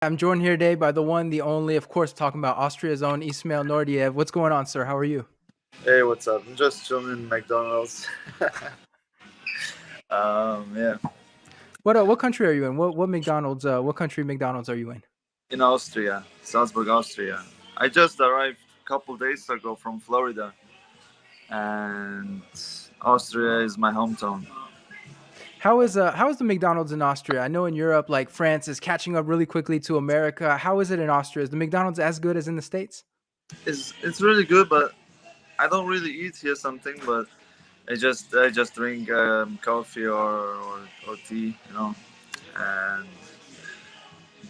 I'm joined here today by the one, the only, of course, talking about Austria's own Ismail Naurdiev. What's going on, sir? How are you? Hey, what's up? I'm just chilling in McDonald's. Yeah, What country are you in? What country McDonald's are you in? in Austria, Salzburg, Austria. I just arrived a couple days ago from Florida, and Austria is my hometown. How is the McDonald's in Austria? I know in Europe, like France is catching up really quickly to America. How is it in Austria? Is the McDonald's as good as in the States? It's really good, but I don't really eat here something. But I just drink coffee or tea, And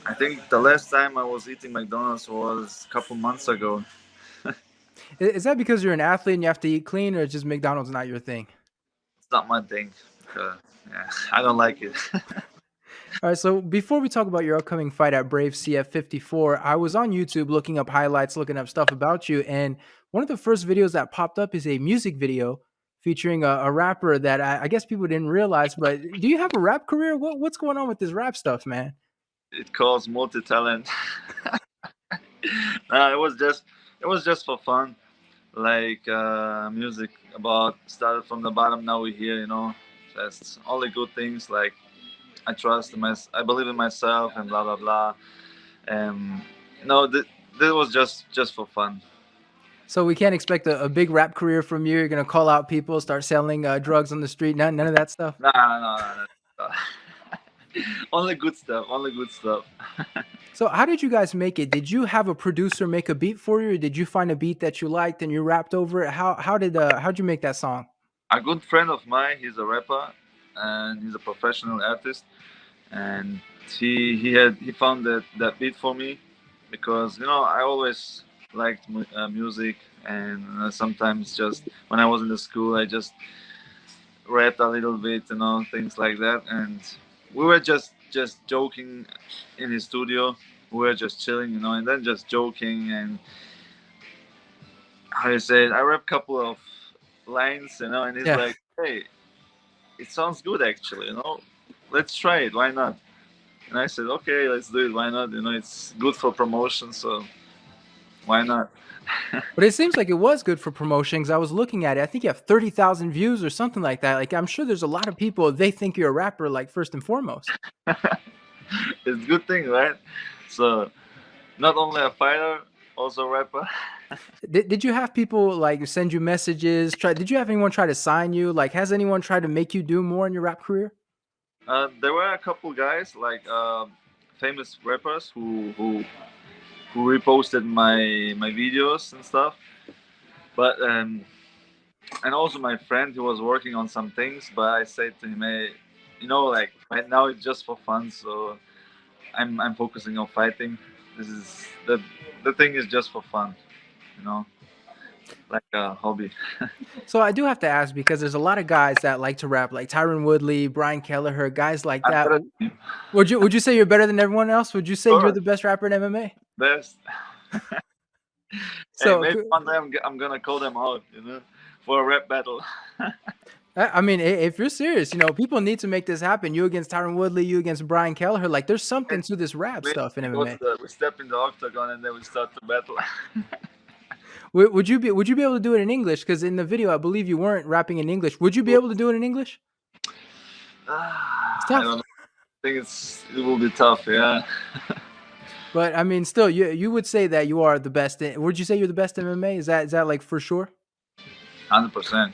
I think the last time I was eating McDonald's was a couple months ago. Is that because you're an athlete and you have to eat clean, or is just McDonald's not your thing? It's not my thing. Uh, yeah, I don't like it. All right, so before we talk about your upcoming fight at Brave CF54, I was on YouTube looking up highlights, looking up stuff about you, and one of the first videos that popped up is a music video featuring a rapper that I guess people didn't realize. But do you have a rap career? What's going on with this rap stuff, man? It calls multi talent. No, it was just for fun. Like music about started from the bottom. Now we're here. That's only good things. Like I believe in myself, and blah blah blah. Um, no, this was just for fun. So we can't expect a big rap career from you. You're gonna call out people, start selling drugs on the street. None of that stuff. No, no, no, no. Only good stuff. Only good stuff. So how did you guys make it? Did you have a producer make a beat for you, or did you find a beat that you liked and you rapped over it? How'd you make that song? A good friend of mine, he's a rapper, and he's a professional artist, and he found that beat for me, because I always liked music, and sometimes just when I was in the school I just rapped a little bit, things like that. And we were just joking in his studio. We were just chilling, and then just joking. And how you say it, I rap a couple of lines, and he's Yeah. like, hey, it sounds good actually, let's try it, why not? And I said, okay, let's do it, why not? It's good for promotion, so why not? But it seems like it was good for promotion because I was looking at it. I think you have 30,000 views or something like that. Like, I'm sure there's a lot of people, they think you're a rapper, like, first and foremost. It's a good thing, right? So not only a fighter, also a rapper. Did you have people like send you messages? Did you have anyone try to sign you? Like, has anyone tried to make you do more in your rap career? There were a couple guys, like famous rappers, who reposted my videos and stuff. But and also my friend who was working on some things. But I said to him, hey, like right now it's just for fun. So I'm focusing on fighting. This is the thing is just for fun, you know, like a hobby. So I do have to ask because there's a lot of guys that like to rap, like Tyron Woodley, Brian Kelleher, guys like I'm that. better than you. Would you say you're better than everyone else? Would you Of say you're course, the best rapper in MMA? best. Hey, So maybe one day I'm gonna call them out, for a rap battle. I mean, if you're serious, people need to make this happen. You against Tyron Woodley, you against Brian Kelleher. Like, there's something to this rap Maybe stuff in we go MMA. we step in the octagon and then we start to battle. Would you be able to do it in English? Because in the video, I believe you weren't rapping in English. Would you be able to do it in English? It's I tough. don't know. I think it will be tough. Yeah, But I mean, still, you would say that you are the best. Would you say you're the best in MMA? Is that like for sure? 100%.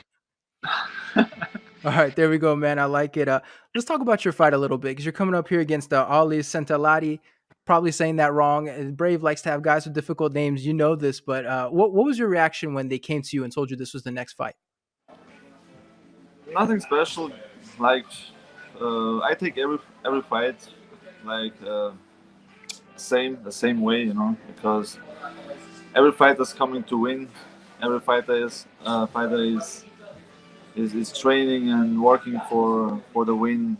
All right, there we go, man. I like it. Let's talk about your fight a little bit because you're coming up here against Olli Santalahti. Probably saying that wrong. Brave likes to have guys with difficult names. You know this, but what was your reaction when they came to you and told you this was the next fight? Nothing special. Like I take every fight like the same way, because every fighter is coming to win. Every fighter is training and working for the win.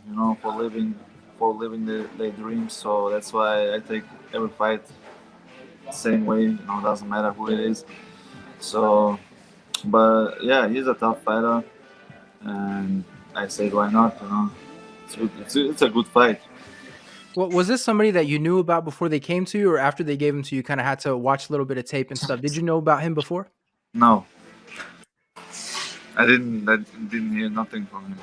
For living their dreams. So that's why I take every fight the same way. Doesn't matter who it is. So, but yeah, he's a tough fighter, and I said why not? It's a good fight. Well, was this somebody that you knew about before they came to you, or after they gave him to you, kind of had to watch a little bit of tape and stuff? Did you know about him before? No, I didn't hear nothing from him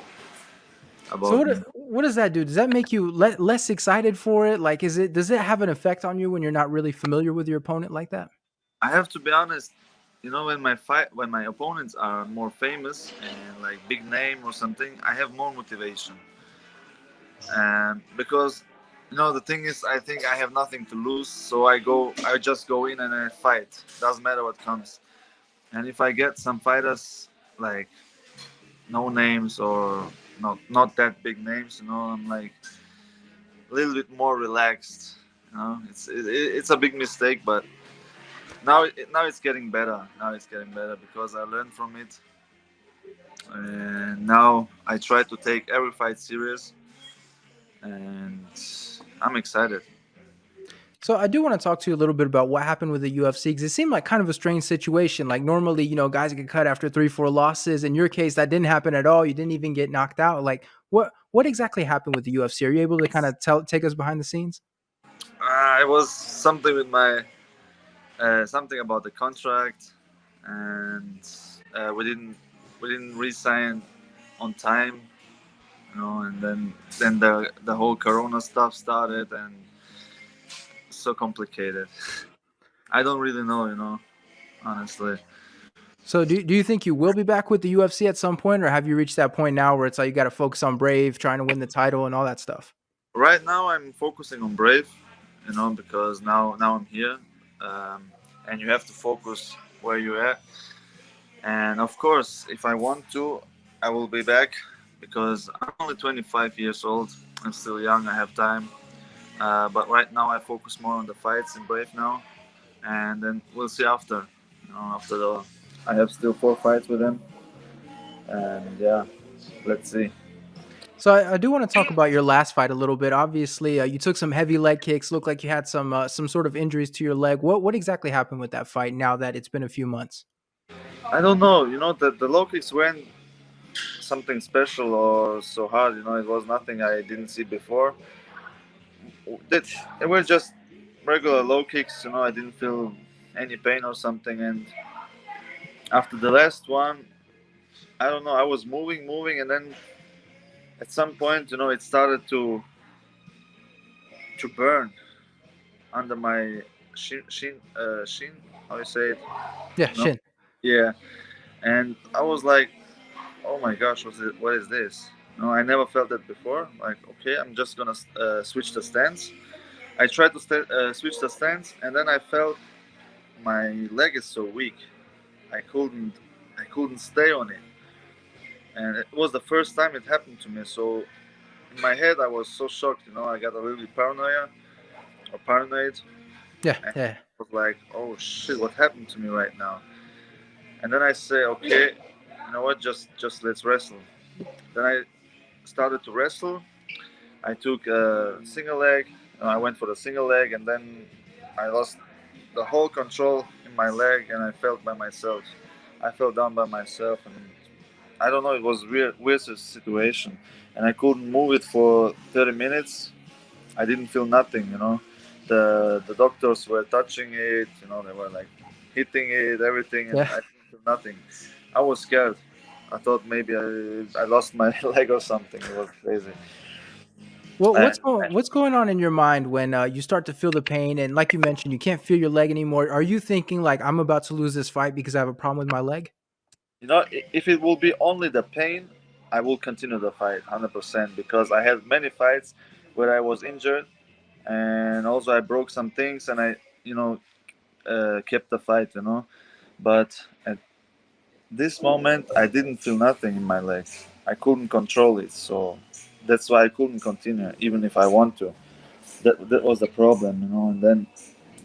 So about me. what does that do? Does that make you less excited for it? Like, does it have an effect on you when you're not really familiar with your opponent like that? I have to be honest. When my opponents are more famous and like big name or something, I have more motivation. Because the thing is, I think I have nothing to lose, so I just go in and I fight. Doesn't matter what comes. And if I get some fighters like no names or not that big names, I'm like a little bit more relaxed. It's a big mistake, but now it's getting better. Now it's getting better because I learned from it, and now I try to take every fight serious, and I'm excited. So I do want to talk to you a little bit about what happened with the UFC because it seemed like kind of a strange situation. Like normally, guys get cut after 3, 4 losses. In your case, that didn't happen at all. You didn't even get knocked out. Like what exactly happened with the UFC? Are you able to kind of take us behind the scenes? It was something with my something about the contract, and we didn't re-sign on time, and then the whole Corona stuff started, and so complicated. I don't really know, honestly. So do you think you will be back with the UFC at some point, or have you reached that point now where it's like you got to focus on Brave, trying to win the title, and all that stuff? Right now, I'm focusing on Brave, because now I'm here, and you have to focus where you're at. And of course, if I want to, I will be back because I'm only 25 years old. I'm still young. I have time. But right now, I focus more on the fights in Brave now, and then we'll see after. After I have still 4 fights with him, and yeah, let's see. So I do want to talk about your last fight a little bit. Obviously, you took some heavy leg kicks. Looked like you had some sort of injuries to your leg. What exactly happened with that fight? Now that it's been a few months. I don't know. The low kicks went something special or so hard. It was nothing I didn't see before. That it was just regular low kicks. I didn't feel any pain or something. And after the last one, I don't know. I was moving, and then at some point, it started to burn under my shin. How you say it? Yeah, No. shin. Yeah. And I was like, oh my gosh, what is this? I never felt that before. Like, okay, I'm just gonna switch the stance. I tried to switch the stance, and then I felt my leg is so weak. I couldn't, I couldn't stay on it, and it was the first time it happened to me. So in my head, I was so shocked. I got a little bit paranoid, Yeah, and yeah. I was like, oh shit, what happened to me right now? And then I say, okay, you know what? Just let's wrestle. Then I started to wrestle. I took a single leg. I went for the single leg, and then I lost the whole control in my leg, and I fell by myself. I fell down by myself, and I don't know. It was weird situation, and I couldn't move it for 30 minutes. I didn't feel nothing. The doctors were touching it. They were like hitting it, everything, and Yeah. I didn't feel nothing. I was scared. I thought maybe I lost my leg or something. It was crazy. Well, And what's going on in your mind when you start to feel the pain and, like you mentioned, you can't feel your leg anymore? Are you thinking like I'm about to lose this fight because I have a problem with my leg? if it will be only the pain, I will continue the fight 100% because I had many fights where I was injured, and also I broke some things, and I kept the fight. But at this moment, I didn't feel nothing in my legs. I couldn't control it, so that's why I couldn't continue, even if I want to. That was the problem. And then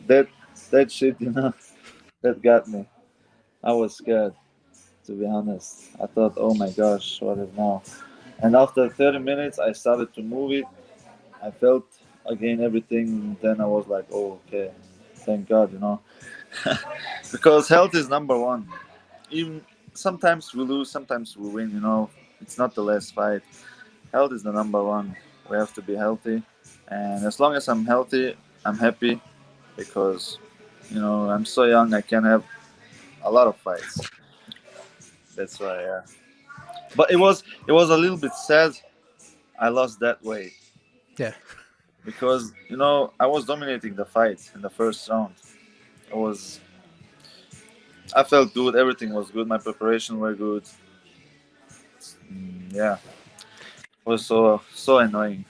that that shit, that got me. I was scared, to be honest. I thought, oh my gosh, what is now? And after 30 minutes, I started to move it. I felt again everything. Then I was like, oh, okay, thank God. Because health is number one. Even sometimes we lose, sometimes we win. It's not the last fight. Health is the number one. We have to be healthy, And as long as I'm healthy, I'm happy because I'm so young. I can have a lot of fights. That's why. Yeah. But it was a little bit sad. I lost that weight Yeah. because I was dominating the fight in the first round. I was. I felt good. Everything was good. My preparation were good. Yeah. It was so annoying.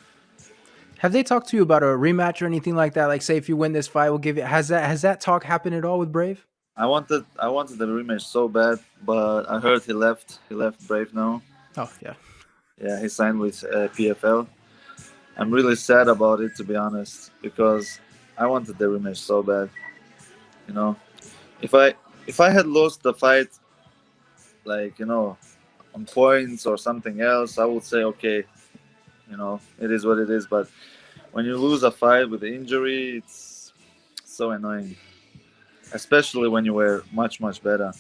Have they talked to you about a rematch or anything like that? Like, say if you win this fight, we'll give you. Has that talk happened at all with Brave? I wanted the rematch so bad, but I heard he left. He left Brave now. Oh yeah. Yeah, he signed with PFL. I'm really sad about it, to be honest, because I wanted the rematch so bad. You know, if I had lost the fight, like on points or something else, I would say okay, it is what it is. But when you lose a fight with injury, it's so annoying, especially when you were much better.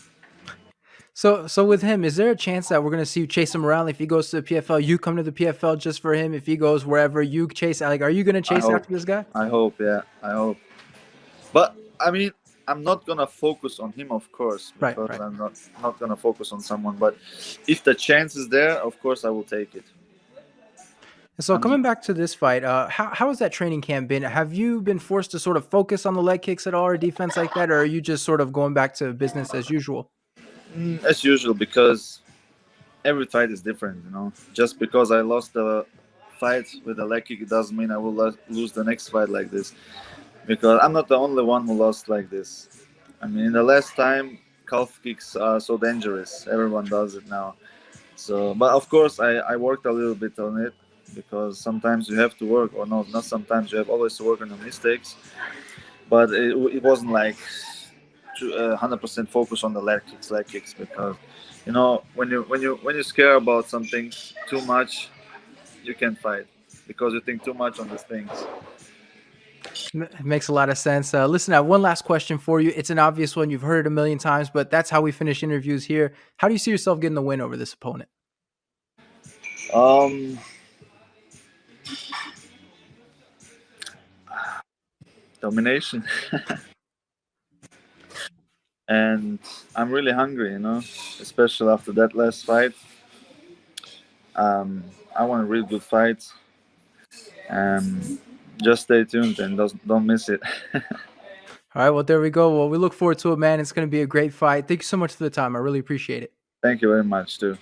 So with him, is there a chance that we're gonna see you chase him around? If he goes to the PFL, you come to the PFL just for him. If he goes wherever, you chase. Like, are you gonna I chase hope. after this guy? I hope. Yeah, I hope. But I mean, I'm not gonna focus on him, of course, Right, because right. I'm not gonna focus on someone. But if the chance is there, of course I will take it. So I'm coming back to this fight, how has that training camp been? Have you been forced to sort of focus on the leg kicks at all or defense like that, or are you just sort of going back to business as usual? as usual because every fight is different. Just because I lost the fight with a leg kick, it doesn't mean I will lose the next fight like this. Because I'm not the only one who lost like this. I mean, in the last time, calf kicks are so dangerous. Everyone does it now. So, but of course, I worked a little bit on it because sometimes you have to work, or not sometimes you have always to work on your mistakes. But it wasn't like 100% focus on the leg kicks, because when you scare about something too much, you can fight because you think too much on these things. It makes a lot of sense. Listen, I have one last question for you. It's an obvious one. You've heard it a million times, but that's how we finish interviews here. How do you see yourself getting the win over this opponent? Um, Domination, and I'm really hungry, especially after that last fight. I want a really good fight. Just stay tuned and don't miss it. All right. Well, there we go. Well, we look forward to it, man. It's going to be a great fight. Thank you so much for the time. I really appreciate it. Thank you very much, too.